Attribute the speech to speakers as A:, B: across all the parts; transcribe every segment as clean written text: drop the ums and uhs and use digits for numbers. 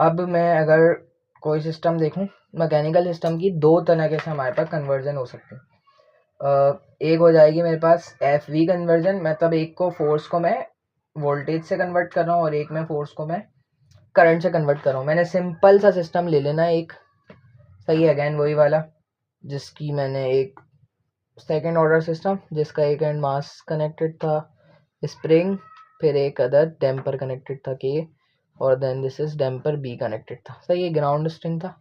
A: अब मैं अगर कोई सिस्टम देखूं, मैकेनिकल सिस्टम की दो तरीके से हमारे पास कन्वर्जन हो सकती है। एक हो जाएगी मेरे पास एफ वी कन्वर्जन, मतलब एक को फोर्स को मैं वोल्टेज से कन्वर्ट कर रहा हूँ और एक में फोर्स को मैं करंट से कन्वर्ट कर रहा हूँ। मैंने सिंपल सा सिस्टम ले लेना है एक, सही है, अगैन वही वाला जिसकी मैंने एक सेकेंड ऑर्डर सिस्टम जिसका एक एंड मास कनेक्टेड था स्प्रिंग, फिर एक अदर डैम्पर कनेक्टेड था के, और then this is damper B connected था। सही है, ग्राउंड स्ट्रिंग था,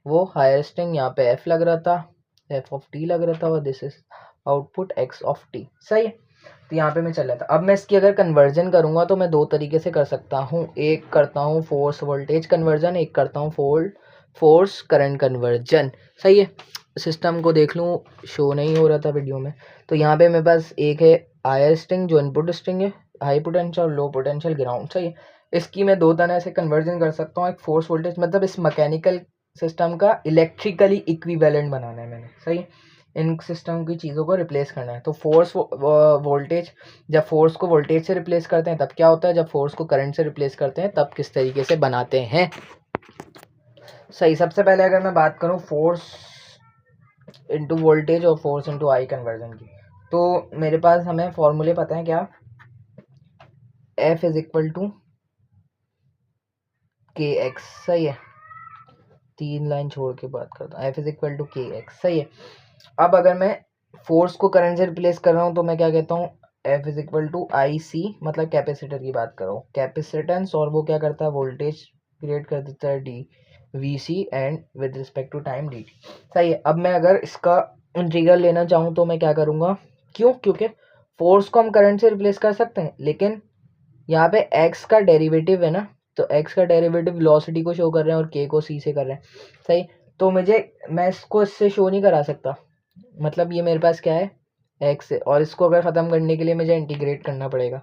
A: वो हायर स्ट्रिंग यहाँ पे एफ लग रहा था, एफ ऑफ टी लग रहा था, और this is output x of T. सही है, तो यहाँ पे मैं चल रहा था। अब मैं इसकी अगर कन्वर्जन करूँगा तो मैं दो तरीके से कर सकता हूँ, एक करता हूँ फोर्स वोल्टेज कन्वर्जन, एक करता हूँ फोर्स करंट कन्वर्जन। सही है, सिस्टम को देख लूँ, शो नहीं हो रहा था वीडियो में। तो यहाँ पे मेरे पास एक है हायर स्ट्रिंग जो इनपुट स्ट्रिंग है, हाई पोटेंशियल और लो पोटेंशियल ग्राउंड। सही है, इसकी मैं दो तरह से कन्वर्जन कर सकता हूँ। एक फोर्स वोल्टेज, मतलब इस मैकेनिकल सिस्टम का इलेक्ट्रिकली इक्विवेलेंट बनाना है मैंने। सही है, इन सिस्टम की चीज़ों को रिप्लेस करना है। तो फोर्स वोल्टेज, जब फोर्स को वोल्टेज से रिप्लेस करते हैं तब क्या होता है, जब फोर्स को करंट से रिप्लेस करते हैं तब किस तरीके से बनाते हैं। सही, सबसे पहले अगर मैं बात करूँ फोर्स इंटू वोल्टेज और फोर्स इंटू आई कन्वर्जन की, तो मेरे पास हमें फॉर्मूले पता है क्या, एफ इज इक्वल टू के एक्स। सही है, तीन लाइन छोड़ के बात करता हूँ, एफ इज इक्वल टू के एक्स। सही है, अब अगर मैं फोर्स को करंट से रिप्लेस कर रहा हूँ तो मैं क्या कहता हूँ, एफ इज इक्वल टू आई सी, मतलब कैपेसिटर की बात कर रहा हूँ, कैपेसिटेंस, और वो क्या करता है, वोल्टेज क्रिएट कर देता है, D V C and with respect to time D T. सही है, अब मैं अगर इसका इंटीग्रल लेना चाहूँ तो मैं क्या करूँगा, क्यों, क्योंकि फोर्स को हम करंट से रिप्लेस कर सकते हैं, लेकिन यहाँ पे एक्स का डेरिवेटिव है ना, तो एक्स का डेरिवेटिव वेलोसिटी को शो कर रहे हैं और के को सी से कर रहे हैं। सही, तो मैं इसको इससे शो नहीं करा सकता, मतलब ये मेरे पास क्या है, एक्स है, और इसको अगर ख़त्म करने के लिए मुझे इंटीग्रेट करना पड़ेगा।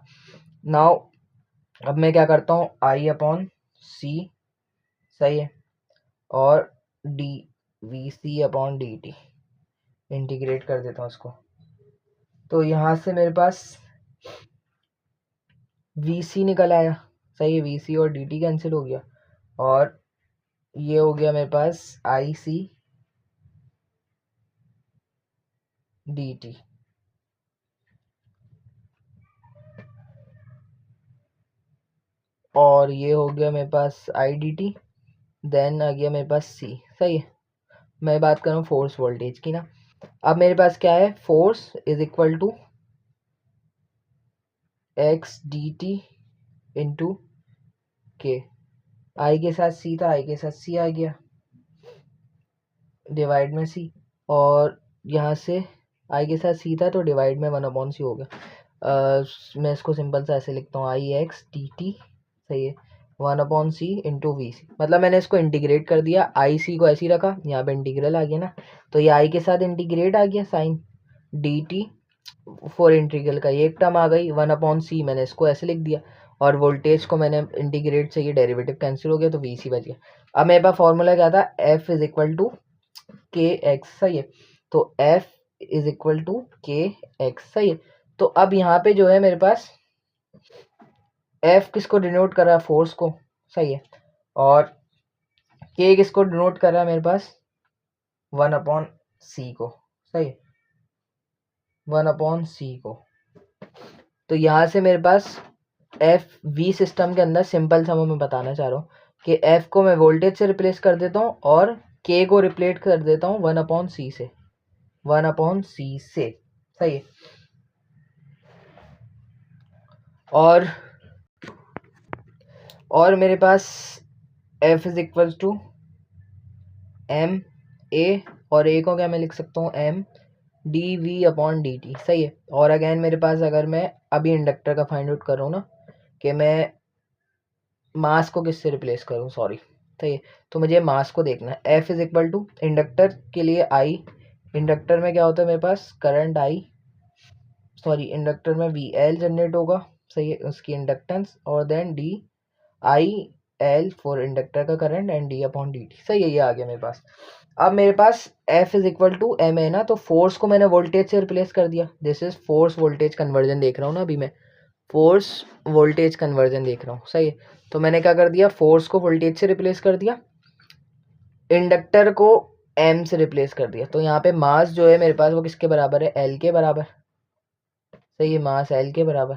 A: नाउ अब मैं क्या करता हूँ, आई अपॉन सी, सही है, और D V C upon D T integrate कर देता हूँ इसको। तो यहाँ से मेरे पास वी सी निकल आया। सही है, वी सी और डी टी कैंसिल हो गया, और ये हो गया मेरे पास आई सी डी टी, और ये हो गया मेरे पास आई डी टी, देन आ गया मेरे पास सी। सही है, मैं बात कर रहा हूँ फोर्स वोल्टेज की ना। अब मेरे पास क्या है, force is equal to X D T into K, I के साथ सी था, आई के साथ सी आ गया, डिवाइड में सी, और यहाँ से आई के साथ सी था तो डिवाइड में वन अपॉन सी हो गया। मैं इसको सिंपल सा ऐसे लिखता हूँ, आई एक्स डी टी, सही है, one upon C into V C, मतलब मैंने इसको इंटीग्रेट कर दिया, आई सी को ऐसे ही रखा, यहाँ पे इंटीग्रल आ गया ना, तो ये आई के साथ इंटीग्रेट आ गया sine D T, four integral का ये एक टर्म आ गई, वन अपॉन सी मैंने इसको ऐसे लिख दिया, और वोल्टेज को मैंने इंटीग्रेट से ये डेरिवेटिव कैंसिल हो गया तो वी सी बच गया। अब मेरे पास फॉर्मूला क्या था, एफ इज इक्वल टू के एक्स। सही है, तो एफ इज इक्वल टू के एक्स। सही है, तो अब यहाँ पे जो है मेरे पास एफ किसको डिनोट कर रहा है, फोर्स को। सही है, और के किसको डिनोट कर रहा है मेरे पास, वन अपॉन सी को। सही है, वन अपॉन सी को। तो यहाँ से मेरे पास एफ वी सिस्टम के अंदर सिंपल सा मैं बताना चाह रहा हूँ कि एफ को मैं वोल्टेज से रिप्लेस कर देता हूँ और के को रिप्लेस कर देता हूँ वन अपॉन सी से, वन अपॉन सी से। सही है, और मेरे पास F is equal to M A, और ए को क्या मैं लिख सकता हूँ, M D V upon D T. सही है, और अगेन मेरे पास अगर मैं अभी इंडक्टर का फाइंड आउट कर रहा हूँ ना, कि मैं मास को किससे रिप्लेस करूँ, सॉरी, सही है, तो मुझे मास को देखना है। F is equal to inductor के लिए आई, इंडक्टर में क्या होता है मेरे पास, करंट आई, सॉरी इंडक्टर में वी एल जनरेट होगा। सही है, उसकी इंडक्टेंस, और then D I L for inductor का current and D upon D T. सही है, ये आ गया मेरे पास। अब मेरे पास F is equal to M है ना, तो फोर्स को मैंने वोल्टेज से रिप्लेस कर दिया, this is force voltage conversion देख रहा हूँ ना अभी मैं। फोर्स वोल्टेज कन्वर्जन देख रहा हूँ, सही है। तो मैंने क्या कर दिया, फोर्स को वोल्टेज से रिप्लेस कर दिया, इंडक्टर को एम से रिप्लेस कर दिया। तो यहाँ पे मास जो है मेरे पास वो किसके बराबर है, एल के बराबर, सही है, मास एल के बराबर।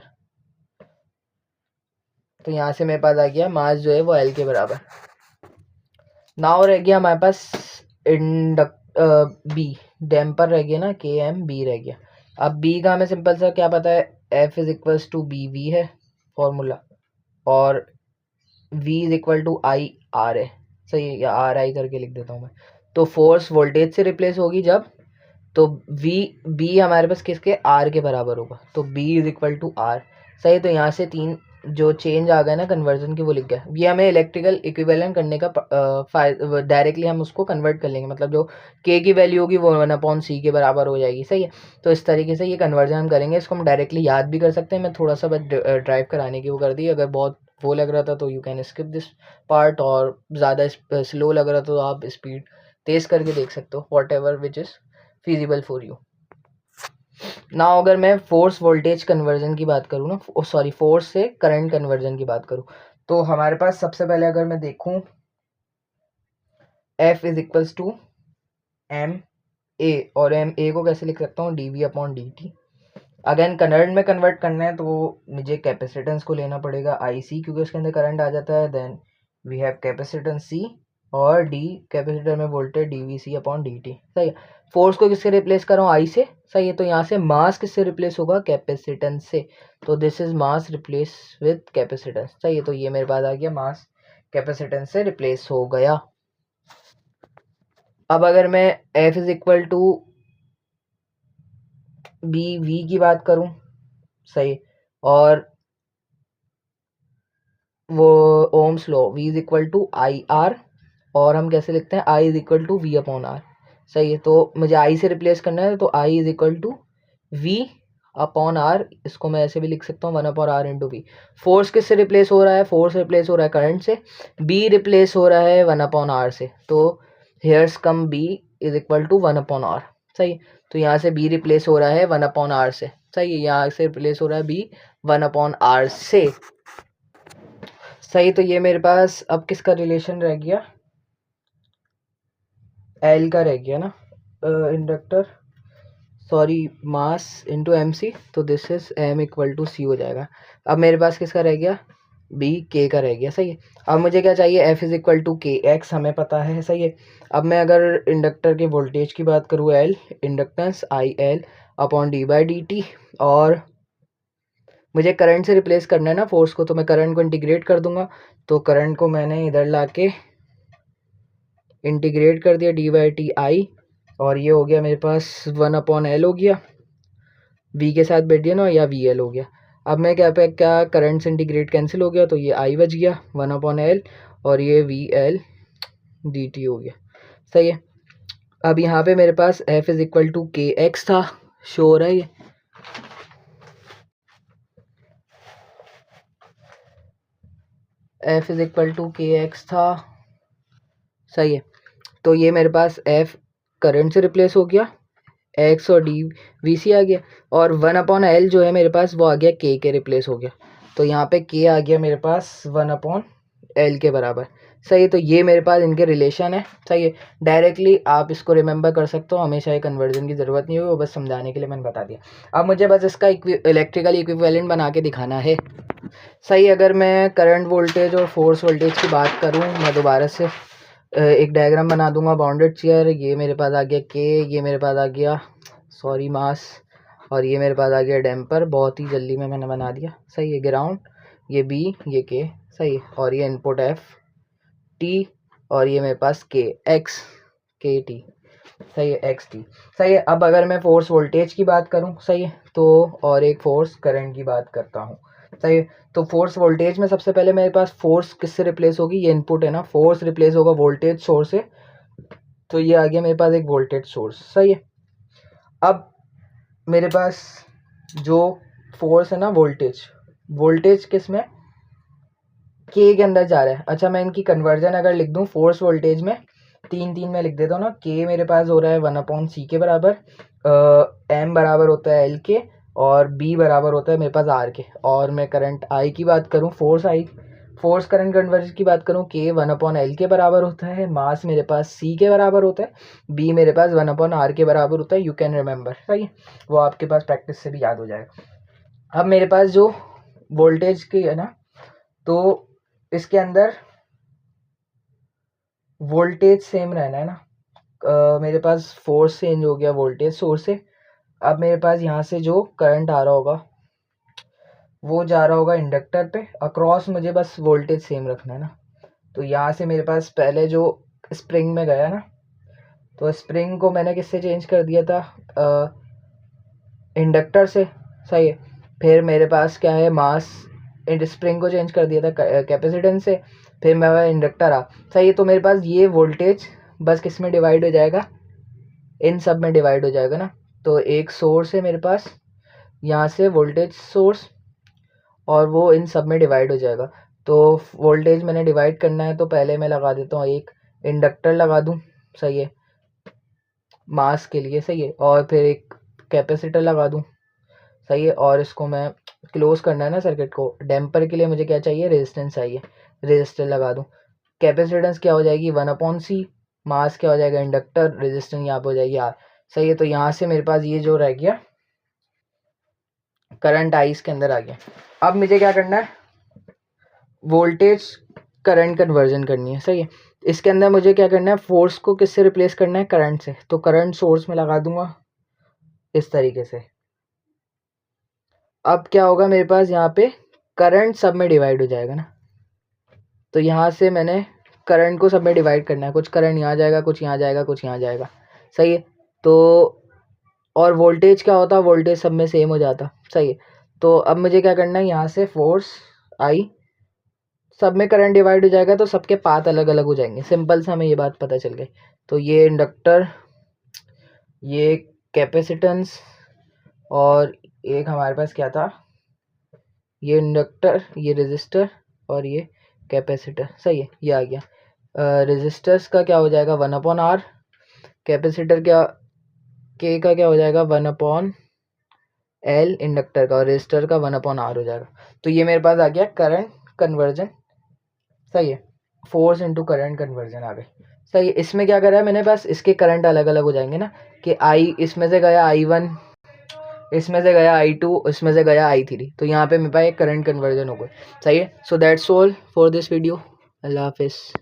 A: तो यहाँ से मेरे पास आ गया मास जो है वो एल के बराबर। नाउ रह गया हमारे पास बी, डैम्पर रह गया ना, के एम बी रह गया। अब बी का हमें सिंपल सा क्या पता है, F is equals to B V है फॉर्मूला, और V is equal to I R है, सही है, या आर आई करके लिख देता हूँ मैं। तो फोर्स वोल्टेज से रिप्लेस होगी जब, तो वी बी हमारे पास किसके, आर के बराबर होगा, तो B is equal to R, सही। तो यहाँ से तीन जो चेंज आ गया ना कन्वर्जन की वो लिख गया। ये हमें इलेक्ट्रिकल इक्विवेलेंट करने का डायरेक्टली हम उसको कन्वर्ट कर लेंगे, मतलब जो के की वैल्यू होगी वो 1/c के बराबर हो जाएगी, सही है। तो इस तरीके से ये कन्वर्जन हम करेंगे। इसको हम डायरेक्टली याद भी कर सकते हैं, मैं थोड़ा सा बस ड्राइव कराने की वो कर दी। अगर बहुत वो लग रहा था तो you can skip this part, और ज़्यादा स्लो लग रहा था तो आप स्पीड तेज़ करके देख सकते हो, what ever which is feasible for you. Now अगर मैं फोर्स वोल्टेज कन्वर्जन की बात करूँ ना, सॉरी फोर्स से करंट कन्वर्जन की बात करूँ, तो हमारे पास सबसे पहले अगर मैं देखूँ F is equals to M A, और एम ए को कैसे लिख सकता हूँ, D V upon D T. Again current में कन्वर्ट करना है तो मुझे कैपेसिटेंस को लेना पड़ेगा आई सी, क्योंकि उसके अंदर करंट आ जाता है। Then we have capacitance C, और डी कैपेसिटर में voltage D V C upon D T, सही है। फोर्स को किससे रिप्लेस कर रहा हूँ, आई से, सही है। तो यहाँ से मास किससे रिप्लेस होगा, कैपेसिटेंस से। तो this is mass replace with capacitance, सही है। तो ये मेरे पास आ गया, मास कैपेसिटेंस से रिप्लेस हो गया। अब अगर मैं F is equal to B V की बात करूं, सही, और वो ohm's law V is equal to I R, और हम कैसे लिखते हैं, I is equal to V upon R, सही है। तो मुझे आई से रिप्लेस करना है, तो I is equal to V upon R, इसको मैं ऐसे भी लिख सकता हूँ 1/r इंटू वी। फोर्स किससे रिप्लेस हो रहा है, फोर्स रिप्लेस हो रहा है करंट से, बी रिप्लेस हो रहा है 1/r से, तो here's come B is equal to 1/r, सही। तो यहाँ से बी रिप्लेस हो रहा है 1/r से, सही है, यहाँ से रिप्लेस हो रहा है बी 1/r से, सही। तो ये मेरे पास अब किसका रिलेशन रह गया, एल का रह गया ना, inductor, sorry, mass into M C, तो this is M equal to C हो जाएगा। अब मेरे पास किसका रह गया, बी के का रह गया, सही है। अब मुझे क्या चाहिए, एफ इज इक्वल टू के एक्स हमें पता है, सही है। अब मैं अगर इंडक्टर के वोल्टेज की बात करूँ, L inductance I L upon D by D T, और मुझे करंट से रिप्लेस करना है ना फोर्स को, तो मैं करंट को इंटीग्रेट कर दूंगा। तो करंट को मैंने इधर ला के इंटीग्रेट कर दिया, डी बाई टी आई, और ये हो गया मेरे पास 1/L हो गया, वी के साथ बैठ गया ना, या वी एल हो गया। अब मैं क्या पे क्या, करंट से इंटीग्रेट कैंसिल हो गया, तो ये आई बच गया 1/L, और ये वी एल डी टी हो गया, सही है। अब यहाँ पे मेरे पास एफ इज इक्वल टू के एक्स था, शो हो रहा है ये, एफ इज इक्वल टू के एक्स था, सही है। तो ये मेरे पास एफ करंट से रिप्लेस हो गया, एक्स और डी वी सी आ गया, और 1/L जो है मेरे पास वो आ गया के रिप्लेस हो गया। तो यहाँ पे के आ गया मेरे पास 1/L के बराबर, सही है। तो ये मेरे पास इनके रिलेशन है, सही है। डायरेक्टली आप इसको रिमेंबर कर सकते हो, हमेशा ये कन्वर्जन की ज़रूरत नहीं होगी, वो बस समझाने के लिए मैंने बता दिया। अब मुझे बस इसका इलेक्ट्रिकल इक्विवेलेंट बना के दिखाना है, सही। अगर मैं करंट वोल्टेज और फोर्स वोल्टेज की बात करूँ, मैं दोबारा से एक डायग्राम बना दूंगा, बाउंडेड चेयर, ये मेरे पास आ गया के, ये मेरे पास आ गया, सॉरी, मास, और ये मेरे पास आ गया डैम्पर, बहुत ही जल्दी में मैंने बना दिया, सही है। ग्राउंड, ये बी, ये के, सही है, और ये इनपुट एफ टी, और ये मेरे पास के एक्स के टी, सही है, एक्स टी, सही है। अब अगर मैं फोर्स वोल्टेज की बात करूं, सही है, तो और एक फोर्स करंट की बात करता हूं, सही है। तो फोर्स वोल्टेज में सबसे पहले मेरे पास फोर्स किससे रिप्लेस होगी, ये इनपुट है ना, फोर्स रिप्लेस होगा वोल्टेज सोर्स से, तो ये आ गया मेरे पास एक वोल्टेज सोर्स, सही है। अब मेरे पास जो फोर्स है ना, वोल्टेज, वोल्टेज किस में, के अंदर जा रहा है। अच्छा, मैं इनकी कन्वर्जन अगर लिख दूं फोर्स वोल्टेज में, 3 में लिख देता हूँ ना, के मेरे पास हो रहा है 1/c के बराबर, एम बराबर होता है एल के, और बी बराबर होता है मेरे पास आर के। और मैं करंट आई की बात करूँ, फोर्स करंट कन्वर्जन की बात करूँ, के 1/L के बराबर होता है, मास मेरे पास सी के बराबर होता है, बी मेरे पास 1/R के बराबर होता है। यू कैन रिमेंबर, सही है, वो आपके पास प्रैक्टिस से भी याद हो जाएगा। अब मेरे पास जो वोल्टेज की है ना, तो इसके अंदर वोल्टेज सेम रहना है ना। मेरे पास फोर्स चेंज हो गया वोल्टेज सोर्स से। अब मेरे पास यहाँ से जो करंट आ रहा होगा वो जा रहा होगा इंडक्टर पे, अक्रॉस मुझे बस वोल्टेज सेम रखना है ना। तो यहाँ से मेरे पास पहले जो स्प्रिंग में गया ना, तो स्प्रिंग को मैंने किससे चेंज कर दिया था, इंडक्टर से, सही है। फिर मेरे पास क्या है, मास स्प्रिंग को चेंज कर दिया था कैपेसिटेंस से, फिर मेरा इंडक्टर आ, सही है। तो मेरे पास ये वोल्टेज बस किस में डिवाइड हो जाएगा, इन सब में डिवाइड हो जाएगा ना। तो एक सोर्स है मेरे पास यहाँ से वोल्टेज सोर्स, और वो इन सब में डिवाइड हो जाएगा। तो वोल्टेज मैंने डिवाइड करना है, तो पहले मैं लगा देता हूँ एक इंडक्टर लगा दूँ, सही है, मास के लिए, सही है। और फिर एक कैपेसिटर लगा दूँ, सही है। और इसको मैं क्लोज करना है ना सर्किट को, डैम्पर के लिए मुझे क्या चाहिए, रेजिस्टेंस चाहिए, रेजिस्टर लगा दूँ। कैपेसिटेंस क्या हो जाएगी, 1/C, मास क्या हो जाएगा इंडक्टर, रेजिस्टेंस यहाँ पे हो जाएगी आर, सही है। तो यहाँ से मेरे पास ये जो रह गया करंट आई इसके अंदर आ गया। अब मुझे क्या करना है, वोल्टेज करंट कन्वर्जन करनी है, सही है। इसके अंदर मुझे क्या करना है, फोर्स को किससे रिप्लेस करना है, करंट से। तो करंट सोर्स में लगा दूंगा इस तरीके से। अब क्या होगा मेरे पास यहाँ पे, करंट सब में डिवाइड हो जाएगा ना। तो यहाँ से मैंने करंट को सब में डिवाइड करना है, कुछ करंट यहाँ जाएगा, कुछ यहाँ जाएगा, कुछ यहाँ जाएगा, सही है। तो और वोल्टेज क्या होता, वोल्टेज सब में सेम हो जाता, सही है। तो अब मुझे क्या करना है, यहाँ से फोर्स आई, सब में करंट डिवाइड हो जाएगा, तो सबके पाथ अलग अलग हो जाएंगे, सिंपल सा हमें ये बात पता चल गई। तो ये इंडक्टर, ये कैपेसिटेंस, और एक हमारे पास क्या था, ये इंडक्टर, ये रेजिस्टर, और ये कैपेसिटर, सही है, ये आ गया। रेजिस्टर्स का क्या हो जाएगा, 1/R, कैपेसिटर का क्या हो जाएगा, 1/L इंडक्टर का, और रेजिस्टर का 1/R हो जाएगा। तो ये मेरे पास आ गया करंट कन्वर्जन, सही है, फोर्स इंटू करंट कन्वर्जन आ गई, सही है। इसमें क्या करा है मैंने, बस इसके करंट अलग अलग हो जाएंगे ना, कि आई इसमें से गया I1, इसमें से गया I2, इसमें से गया I3, तो यहाँ पे मेरे पास एक करंट कन्वर्जन हो गया, सही है। So that's all for this video. अल्लाह हाफिज़।